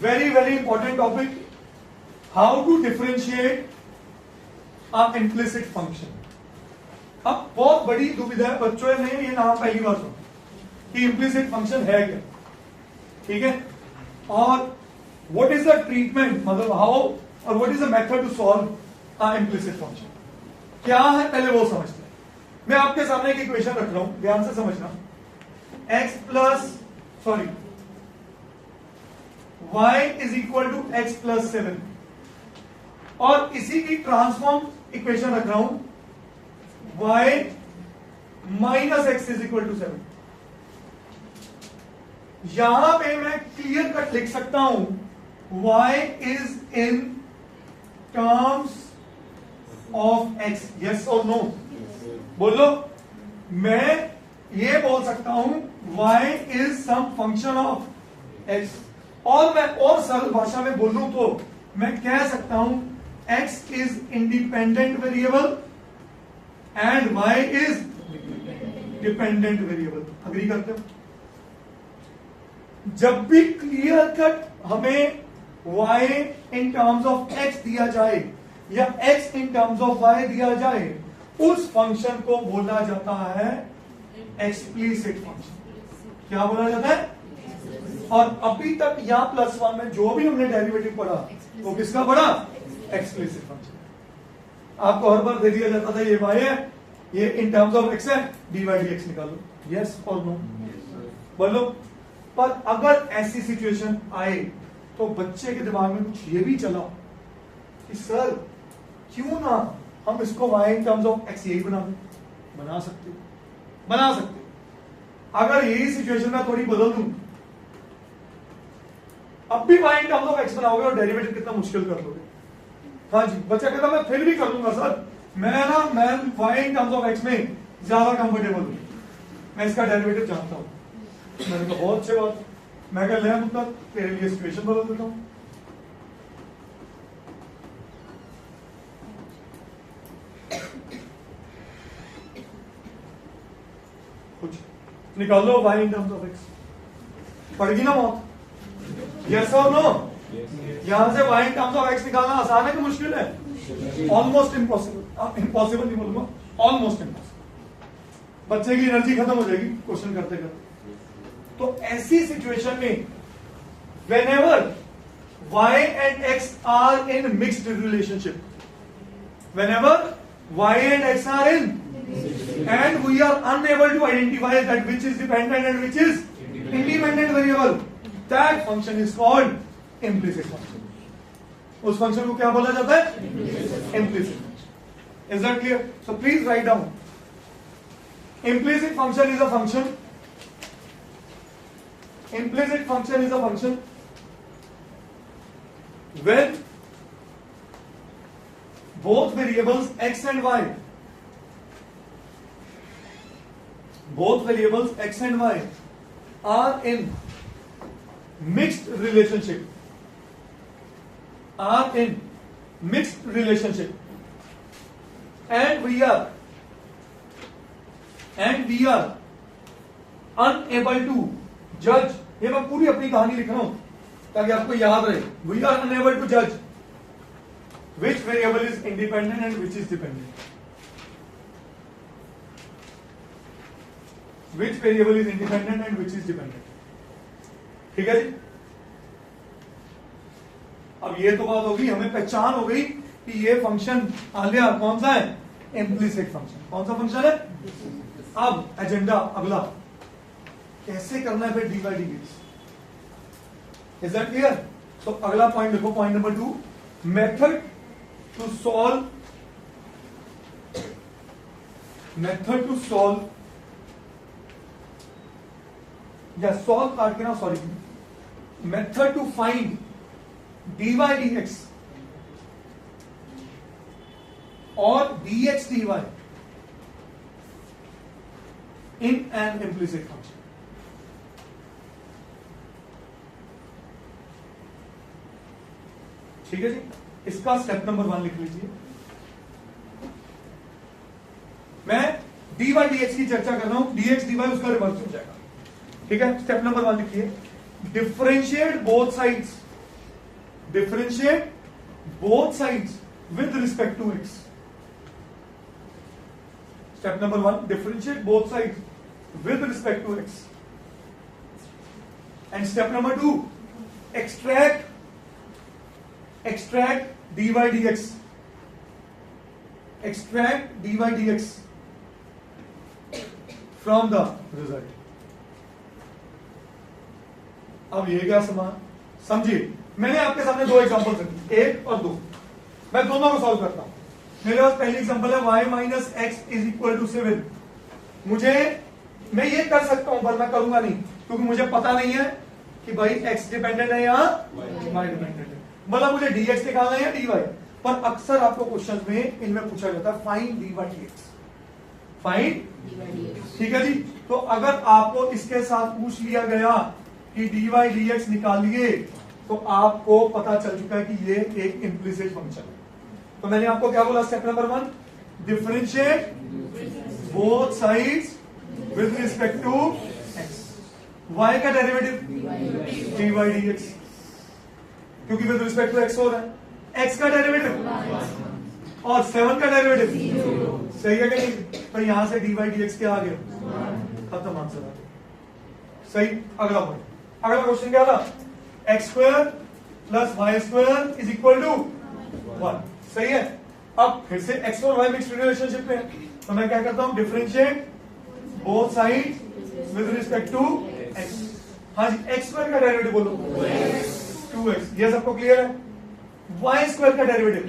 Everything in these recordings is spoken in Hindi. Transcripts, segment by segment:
very important topic, how to differentiate a implicit function. अब बहुत बड़ी दुविधा है बच्चों ने ये नाम पहली बार सुना कि implicit function है क्या, ठीक है, और what is the treatment, मतलब how और what is the method to solve a implicit function, क्या है पहले वो समझते हैं. मैं आपके सामने एक इक्वेशन रख रहा हूं, ध्यान से समझना. x plus y is equal to x plus 7 और इसी की ट्रांसफॉर्म इक्वेशन रख रहा हूं y minus x is equal to 7. यहां पे मैं क्लियर कट लिख सकता हूं y is in terms of x. Yes और नो बोलो. मैं ये बोल सकता हूं y is some function of x, और मैं और सरल भाषा में बोलूं तो मैं कह सकता हूं x is independent variable and y is dependent variable. Agree करते हो? जब भी क्लियर कट हमें y in terms of x दिया जाए या x in terms of y दिया जाए, उस फंक्शन को बोला जाता है एक्सप्लिसिट फंक्शन. क्या बोला जाता है? और अभी तक या प्लस वन में जो भी हमने डेरिवेटिव पढ़ा वो किसका पढ़ा? Explicit function. आपको हर बार दे दिया जाता था ये y है, ये इन टर्म्स ऑफ x है, dy dx निकालो. यस और नो बोलो. पर अगर ऐसी सिचुएशन आए तो बच्चे के दिमाग में कुछ ये भी चला कि सर क्यों ना हम इसको y in terms of x यही बना सकते. अगर यही सिचुएशन में थोड़ी बदल दूं, अब भी y in terms of x बनाओगे और डेरिवेटिव कितना मुश्किल कर लोगे. हाँ जी, बच्चा कहता मैं फिर भी कर लूंगा सर, मैं y in terms of x में ज्यादा कंफर्टेबल हूं, मैं इसका डेरिवेटिव जानता हूं. मैंने कहा बहुत अच्छी बात. मैं कह ले मतलब तेरे लिए सिचुएशन बदल देता हूं. कुछ निकाल लो y in terms of x. पड़ेगी ना मौत? यस और नो? यहां से y in terms of x निकालना आसान है कि मुश्किल है? Almost impossible. इम्पॉसिबल नहीं बोलूंगा, ऑलमोस्ट इम्पॉसिबल. बच्चे की एनर्जी खत्म हो जाएगी क्वेश्चन करते करते. तो ऐसी सिचुएशन में whenever y and x are in mixed relationship, whenever y and x are in and we are unable to identify that which is dependent and which is independent variable, that function is called implicit function. उस फंक्शन को क्या बोला जाता है? Implicit function. Is that clear? So please write down. Implicit function is a function. Implicit function is a function when both variables x and y are in mixed relationship, and we are unable to judge. ये मैं पूरी अपनी कहानी लिख रहा हूं ताकि आपको याद रहे. We are unable to judge which variable is independent and which is dependent. Which variable is independent and which is dependent. ठीक है जी? अब ये तो बात होगी, हमें पहचान हो गई कि ये फंक्शन आलिया कौन सा है? Implicit function. कौन सा फंक्शन है? अब एजेंडा अगला कैसे करना है फिर dy dx. Is that clear? तो अगला पॉइंट देखो, point number 2, method to solve या सॉल्व काट के ना, sorry, method to find dy dx और dx dy in an implicit function. ठीक है जी? इसका स्टेप नंबर 1 लिख लीजिए. मैं dy dx की चर्चा कर रहा हूं, dx dy उसका रिवर्स हो जाएगा. ठीक है? स्टेप नंबर 1 लिखिए. Differentiate both sides differentiate both sides with respect to x. Step number 1, differentiate both sides with respect to x. And step number 2, extract dy dx. Extract dy dx from the result. अब ये क्या समझिए, मैंने आपके सामने दो एग्जांपल रखी, 1 और 2. मैं दोनों को सॉल्व करता हूं. मेरे पास पहली एग्जांपल है y minus x is equal to 7. मैं ये कर सकता हूं पर मैं करूंगा नहीं, क्योंकि मुझे पता नहीं है कि भाई x डिपेंडेंट है या y डिपेंडेंट है. मतलब मुझे dx निकालना है या dy. पर अक्सर आपको क्वेश्चन में इनमें पूछा जाता है फाइंड dy dx. फाइंड, ठीक है जी. तो अगर आपको इसके साथ पूछ लिया गया कि dy dx निकालिए, तो आपको पता चल चुका है कि ये एक इम्प्लिसिट फंक्शन है. तो मैंने आपको क्या बोला, step number 1, differentiate both sides with respect to x. y का डेरिवेटिव dy dx, क्योंकि विद रिस्पेक्ट टू x हो रहा है. x का डेरिवेटिव और 7 का डेरिवेटिव, सही है कि नहीं. तो यहां से dy dx क्या आ गया, खत्म आंसर आ गया. सही. अगला पॉइंट, अगला क्वेश्चन क्या था, x square plus y square is equal to 1. सही है. अब फिर से x और y मिक्स्ड रिलेशनशिप में, तो मैं क्या करता हूं, differentiate both side with respect to x. हाँ जी, x स्क्वायर का डेरिवेटिव बोलो 2x. ये सबको क्लियर है. y स्क्वायर का डेरिवेटिव,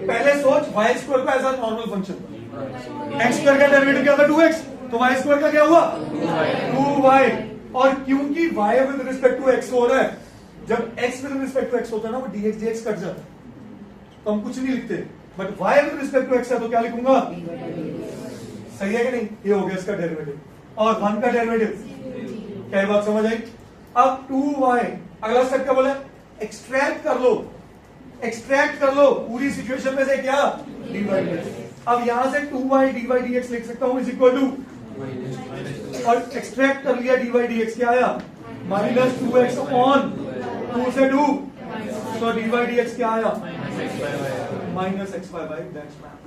पहले सोच y स्क्वायर का as a normal function. x square का डेरिवेटिव क्या था, 2x. तो y स्क्वायर का क्या हुआ, 2y. और क्योंकि y with respect to x हो रहा है, जब x with respect to x होता है ना, वो dx dx कट जाता है, तो हम कुछ नहीं लिखते. But y with respect to x है तो क्या लिखूंगा, सही है कि नहीं. ये हो गया इसका डेरिवेटिव. और 1 का डेरिवेटिव. क्या बात समझ आई. अब 2y, अगला स्टेप क्या बोला, एक्सट्रैक्ट कर लो. एक्सट्रैक्ट कर लो पूरी सिचुएशन में से क्या, dy dx. अब यहां से 2y dy dx लिख सकता हूं इज इक्वल टू, और एक्सट्रैक्ट कर लिया dy dx, क्या आया, माइनस 2x ऑन 2 से 2. तो dy dx क्या आया, minus x by y. That's math.